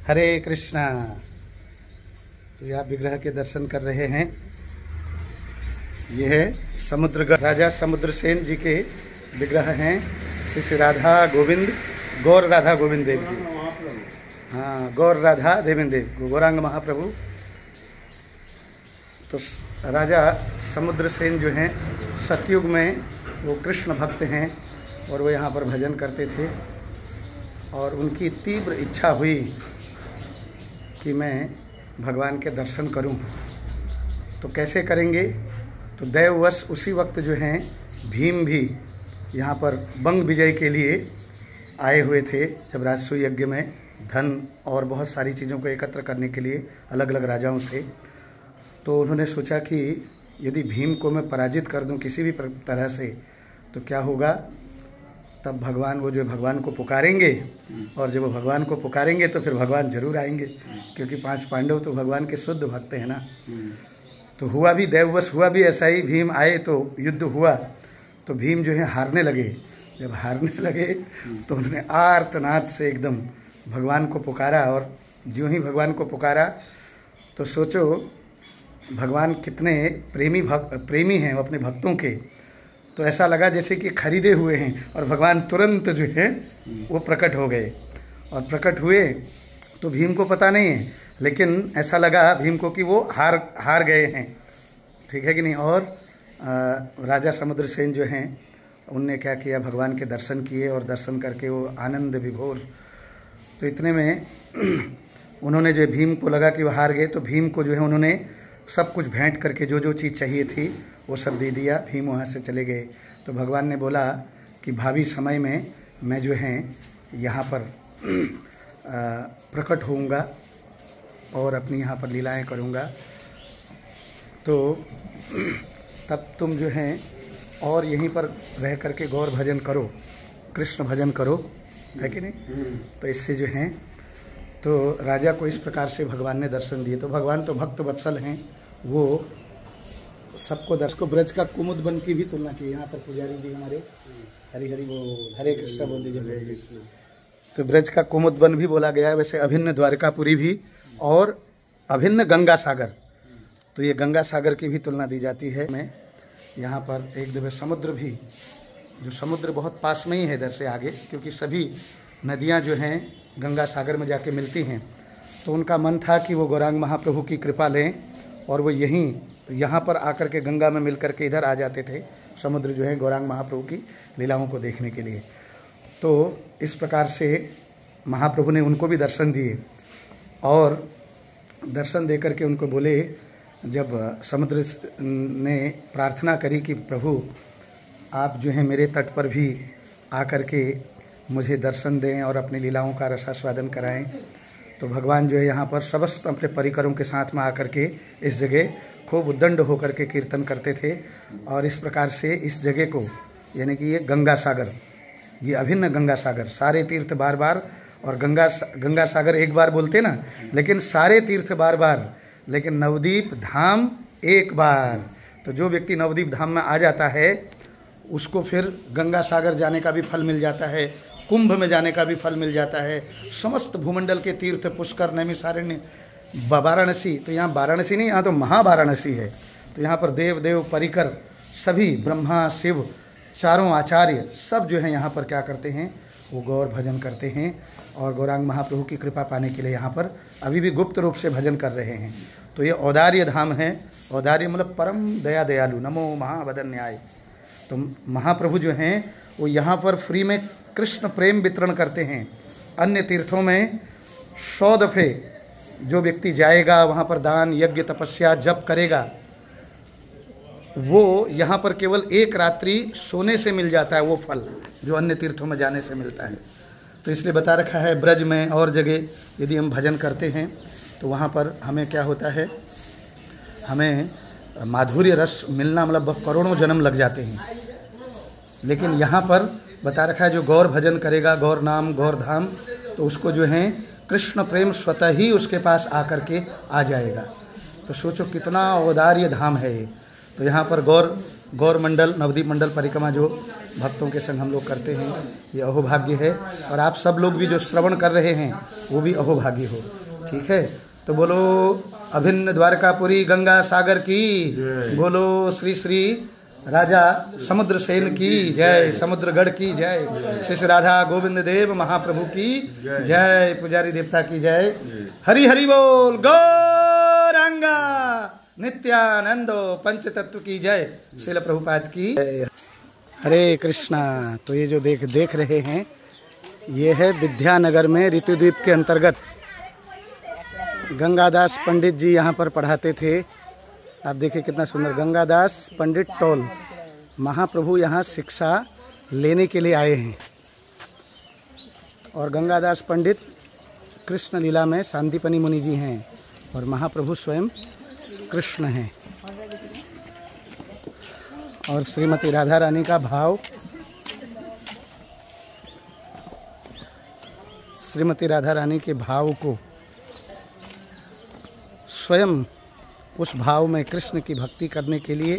हरे कृष्णा। तो आप विग्रह के दर्शन कर रहे हैं। यह है समुद्रगढ़ राजा समुद्रसेन जी के विग्रह हैं। श्री श्री राधा गोविंद गौर राधा गोविंद देव जी। हाँ, गौर राधा देवेंद्र देव गौरांग महाप्रभु। तो राजा समुद्रसेन जो हैं सतयुग में वो कृष्ण भक्त हैं और वो यहाँ पर भजन करते थे और उनकी तीव्र इच्छा हुई कि मैं भगवान के दर्शन करूं। तो कैसे करेंगे? तो दैववश उसी वक्त जो हैं भीम भी यहाँ पर बंग विजय के लिए आए हुए थे, जब राजसूय यज्ञ में धन और बहुत सारी चीज़ों को एकत्र करने के लिए अलग अलग राजाओं से। तो उन्होंने सोचा कि यदि भीम को मैं पराजित कर दूं किसी भी तरह से तो क्या होगा। तब भगवान वो जो भगवान को पुकारेंगे और जब वो भगवान को पुकारेंगे तो फिर भगवान जरूर आएंगे, क्योंकि 5 पांडव तो भगवान के शुद्ध भक्त हैं ना। तो हुआ भी दैववश हुआ भी ऐसा ही। भीम आए तो युद्ध हुआ तो भीम जो है हारने लगे। जब हारने लगे तो उन्होंने आर्तनाद से एकदम भगवान को पुकारा और ज्यों ही भगवान को पुकारा तो सोचो भगवान कितने प्रेमी हैं अपने भक्तों के। तो ऐसा लगा जैसे कि खरीदे हुए हैं और भगवान तुरंत जो है वो प्रकट हो गए। और प्रकट हुए तो भीम को पता नहीं है, लेकिन ऐसा लगा भीम को कि वो हार गए हैं। ठीक है कि नहीं। और राजा समुद्रसेन जो हैं उनने क्या किया, भगवान के दर्शन किए और दर्शन करके वो आनंद विभोर। तो इतने में उन्होंने जो भीम को लगा कि वो हार गए तो भीम को जो है उन्होंने सब कुछ भेंट करके जो जो चीज़ चाहिए थी वो सब दे दिया। भीम वहाँ से चले गए। तो भगवान ने बोला कि भावी समय में मैं जो है यहाँ पर प्रकट होऊंगा और अपनी यहाँ पर लीलाएं करूँगा। तो तब तुम जो हैं और यहीं पर रह करके गौर भजन करो, कृष्ण भजन करो, है कि नहीं। तो इससे जो हैं तो राजा को इस प्रकार से भगवान ने दर्शन दिए। तो भगवान तो भक्त वत्सल हैं, वो सबको को ब्रज का कुमुद वन की भी तुलना की। यहाँ पर पुजारी जी हमारे हरि हरि बोल, हरे कृष्णा बोल दीजिए। तो ब्रज का कुमुद वन भी बोला गया है। वैसे अभिन्न द्वारकापुरी भी और अभिन्न गंगा सागर, तो ये गंगा सागर की भी तुलना दी जाती है। मैं यहाँ पर एक दफे समुद्र भी, जो समुद्र बहुत पास में ही है इधर से आगे, क्योंकि सभी नदियाँ जो हैं गंगा सागर में जाके मिलती हैं। तो उनका मन था कि वो गौरांग महाप्रभु की कृपा लें और वो यहाँ पर आकर के गंगा में मिल करके इधर आ जाते थे। समुद्र जो है गौरांग महाप्रभु की लीलाओं को देखने के लिए। तो इस प्रकार से महाप्रभु ने उनको भी दर्शन दिए और दर्शन दे करके उनको बोले, जब समुद्र ने प्रार्थना करी कि प्रभु आप जो है मेरे तट पर भी आकर के मुझे दर्शन दें और अपनी लीलाओं का रसास्वादन कराएं। तो भगवान जो है यहाँ पर समस्त अपने परिकरों के साथ में आकर के इस जगह खूब उद्दंड होकर के कीर्तन करते थे। और इस प्रकार से इस जगह को, यानी कि ये गंगा सागर, ये अभिन्न गंगा सागर, सारे तीर्थ बार बार, और गंगा सागर एक बार बोलते ना, लेकिन सारे तीर्थ बार बार, लेकिन नवदीप धाम एक बार। तो जो व्यक्ति नवदीप धाम में आ जाता है उसको फिर गंगा सागर जाने का भी फल मिल जाता है, कुंभ में जाने का भी फल मिल जाता है। समस्त भूमंडल के तीर्थ पुष्कर, नैमिषारण्य, वाराणसी, तो यहाँ वाराणसी नहीं, यहाँ तो महावाराणसी है। तो यहाँ पर देव देव परिकर सभी, ब्रह्मा शिव चारों आचार्य सब जो है यहाँ पर क्या करते हैं, वो गौर भजन करते हैं और गौरांग महाप्रभु की कृपा पाने के लिए यहाँ पर अभी भी गुप्त रूप से भजन कर रहे हैं। तो ये औदार्य धाम है। औदार्य मतलब परम दया दयालु, नमो महावदन्याय। तो महाप्रभु जो हैं वो यहाँ पर फ्री में कृष्ण प्रेम वितरण करते हैं। अन्य तीर्थों में 100 दफ़े जो व्यक्ति जाएगा वहाँ पर दान यज्ञ तपस्या जप करेगा, वो यहाँ पर केवल 1 रात्रि सोने से मिल जाता है वो फल जो अन्य तीर्थों में जाने से मिलता है। तो इसलिए बता रखा है ब्रज में और जगह यदि हम भजन करते हैं तो वहाँ पर हमें क्या होता है, हमें माधुर्य रस मिलना मतलब करोड़ों जन्म लग जाते हैं। लेकिन यहाँ पर बता रखा है जो गौर भजन करेगा, गौर नाम गौर धाम, तो उसको जो है कृष्ण प्रेम स्वतः ही उसके पास आकर के आ जाएगा। तो सोचो कितना औदार्य धाम है ये। तो यहाँ पर गौर मंडल, नवदीप मंडल परिक्रमा जो भक्तों के संग हम लोग करते हैं, ये अहोभाग्य है। और आप सब लोग भी जो श्रवण कर रहे हैं वो भी अहोभाग्य हो। ठीक है, तो बोलो अभिन्न द्वारकापुरी गंगा सागर की, बोलो श्री श्री राजा समुद्र सेन की जय, समुद्रगढ़ की जय, श्री श्री राधा गोविंद देव महाप्रभु की जय, पुजारी देवता की जय। हरि हरि बोल, गौरांगा नित्यानंदो पंच तत्व की जय, श्रील प्रभुपाद की जय। हरे कृष्णा। तो ये जो देख रहे हैं ये है विद्यानगर में ऋतुद्वीप के अंतर्गत गंगादास पंडित जी यहाँ पर पढ़ाते थे। आप देखिए कितना सुंदर, गंगादास पंडित टोल, महाप्रभु यहाँ शिक्षा लेने के लिए आए हैं। और गंगादास पंडित कृष्ण लीला में सांदीपनी मुनि जी हैं और महाप्रभु स्वयं कृष्ण हैं। और श्रीमती राधा रानी का भाव, श्रीमती राधा रानी के भाव को स्वयं उस भाव में कृष्ण की भक्ति करने के लिए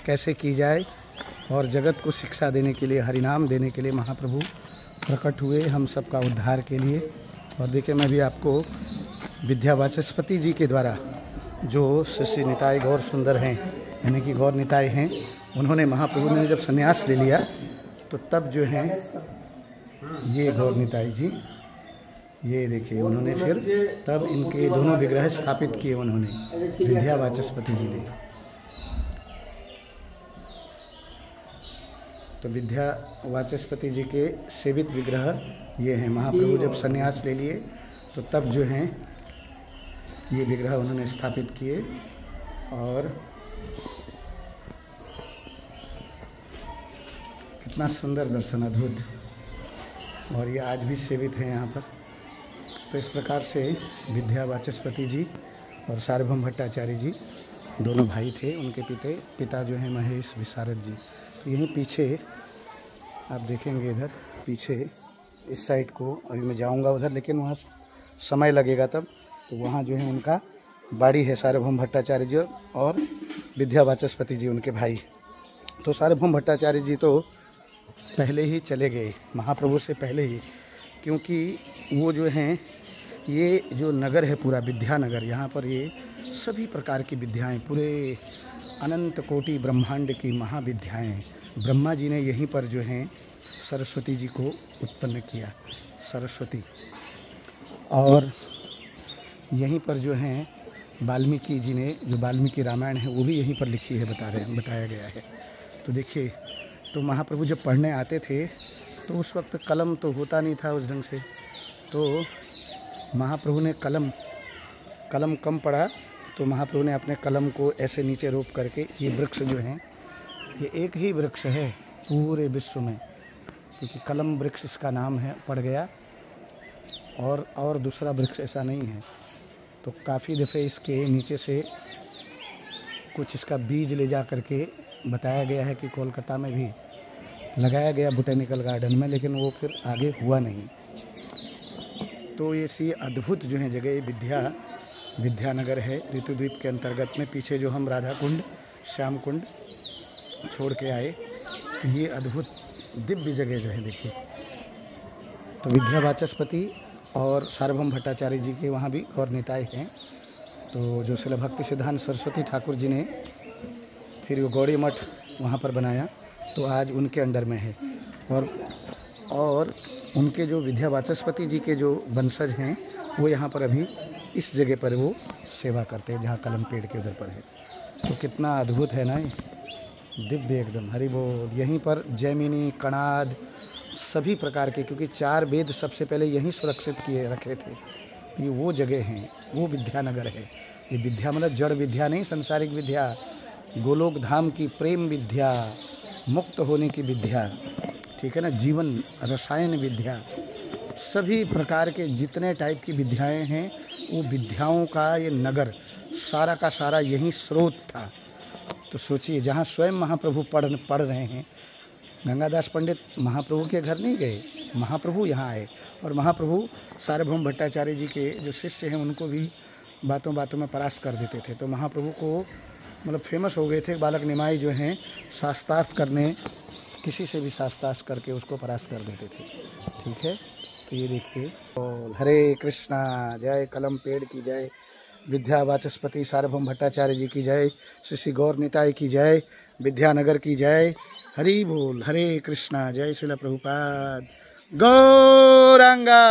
कैसे की जाए और जगत को शिक्षा देने के लिए, हरिनाम देने के लिए महाप्रभु प्रकट हुए हम सबका उद्धार के लिए। और देखिए मैं भी आपको विद्यावाचस्पति जी के द्वारा, जो शिष्य निताय गौर सुंदर हैं, यानी कि गौर निताय हैं, उन्होंने महाप्रभु ने जब संन्यास ले लिया तो तब जो हैं ये गौर निताय जी, ये देखिए उन्होंने फिर तब इनके दोनों विग्रह स्थापित किए उन्होंने, विद्यावाचस्पति जी ने। तो विद्यावाचस्पति जी के सेवित विग्रह ये हैं। महाप्रभु जब संन्यास ले लिए तो तब जो हैं ये विग्रह उन्होंने स्थापित किए। और कितना सुंदर दर्शन, अद्भुत। और ये आज भी सेवित हैं यहाँ पर। तो इस प्रकार से विद्यावाचस्पति जी और सार्वभौम भट्टाचार्य जी दोनों भाई थे। उनके पिता जो हैं महेश विशारद जी। तो यहीं पीछे आप देखेंगे, इधर पीछे इस साइड को, अभी मैं जाऊंगा उधर लेकिन वहाँ समय लगेगा तब, तो वहाँ जो है उनका बाड़ी है, सार्वभौम भट्टाचार्य जी और विद्यावाचस्पति जी उनके भाई। तो सार्वभौम भट्टाचार्य जी तो पहले ही चले गए, महाप्रभु से पहले ही, क्योंकि वो जो हैं, ये जो नगर है पूरा विद्यानगर, यहाँ पर ये सभी प्रकार की विद्याएं, पूरे अनंत कोटि ब्रह्मांड की महाविद्याएं, ब्रह्मा जी ने यहीं पर जो हैं सरस्वती जी को उत्पन्न किया, सरस्वती। और यहीं पर जो हैं वाल्मीकि जी ने, जो वाल्मीकि रामायण है वो भी यहीं पर लिखी है, बताया गया है। तो देखिए, तो महाप्रभु जब पढ़ने आते थे तो उस वक्त कलम तो होता नहीं था उस ढंग से, तो महाप्रभु ने कलम कम पढ़ा, तो महाप्रभु ने अपने कलम को ऐसे नीचे रोप करके, ये वृक्ष जो हैं, ये एक ही वृक्ष है पूरे विश्व में, क्योंकि कलम वृक्ष इसका नाम है, पड़ गया, और दूसरा वृक्ष ऐसा नहीं है। तो काफ़ी दफ़े इसके नीचे से कुछ इसका बीज ले जा करके बताया गया है कि कोलकाता में भी लगाया गया बोटेनिकल गार्डन में, लेकिन वो फिर आगे हुआ नहीं। तो ये सी अद्भुत जो है जगह विद्यानगर है, ऋतुद्वीप के अंतर्गत में। पीछे जो हम राधा कुंड, श्याम कुंड छोड़ के आए, ये अद्भुत दिव्य जगह जो है देखिए। तो विद्यावाचस्पति और सार्वभौम भट्टाचार्य जी के वहाँ भी गौर निताय हैं। तो जो श्रील भक्ति सिद्धांत सरस्वती ठाकुर जी ने फिर वो गौड़ी मठ वहाँ पर बनाया, तो आज उनके अंडर में है। और उनके जो विद्यावाचस्पति जी के जो वंशज हैं वो यहाँ पर अभी इस जगह पर वो सेवा करते हैं जहाँ कलम पेड़ के उधर पर है। तो कितना अद्भुत है ना, दिव्य एकदम। हरि बोल। यहीं पर जैमिनी, कणाद, सभी प्रकार के, क्योंकि 4 वेद सबसे पहले यहीं सुरक्षित किए रखे थे। ये वो जगह हैं, वो विद्यानगर है। ये विद्या मतलब जड़ विद्या नहीं, संसारिक विद्या, गोलोक धाम की प्रेम विद्या, मुक्त होने की विद्या, ठीक है ना, जीवन रसायन विद्या, सभी प्रकार के जितने टाइप की विद्याएं हैं वो विद्याओं का ये नगर सारा का सारा यही स्रोत था। तो सोचिए, जहाँ स्वयं महाप्रभु पढ़ रहे हैं, गंगादास पंडित महाप्रभु के घर नहीं गए, महाप्रभु यहाँ आए। और महाप्रभु सार्वभौम भट्टाचार्य जी के जो शिष्य हैं उनको भी बातों बातों में परास्त कर देते थे। तो महाप्रभु को मतलब फेमस हो गए थे बालक निमाई जो हैं शास्त्रार्थ करने किसी से भी शास्त्रास करके उसको परास्त कर देते थे। ठीक है, तो ये देखिए। हरे कृष्णा। जय कलम पेड़ की जय, विद्या वाचस्पति सार्वभौम भट्टाचार्य जी की जय, श्री श्री गौर निताय की जय, विद्यानगर की जय। हरि बोल। हरे कृष्णा। जय श्रील प्रभुपाद। गौरांगा।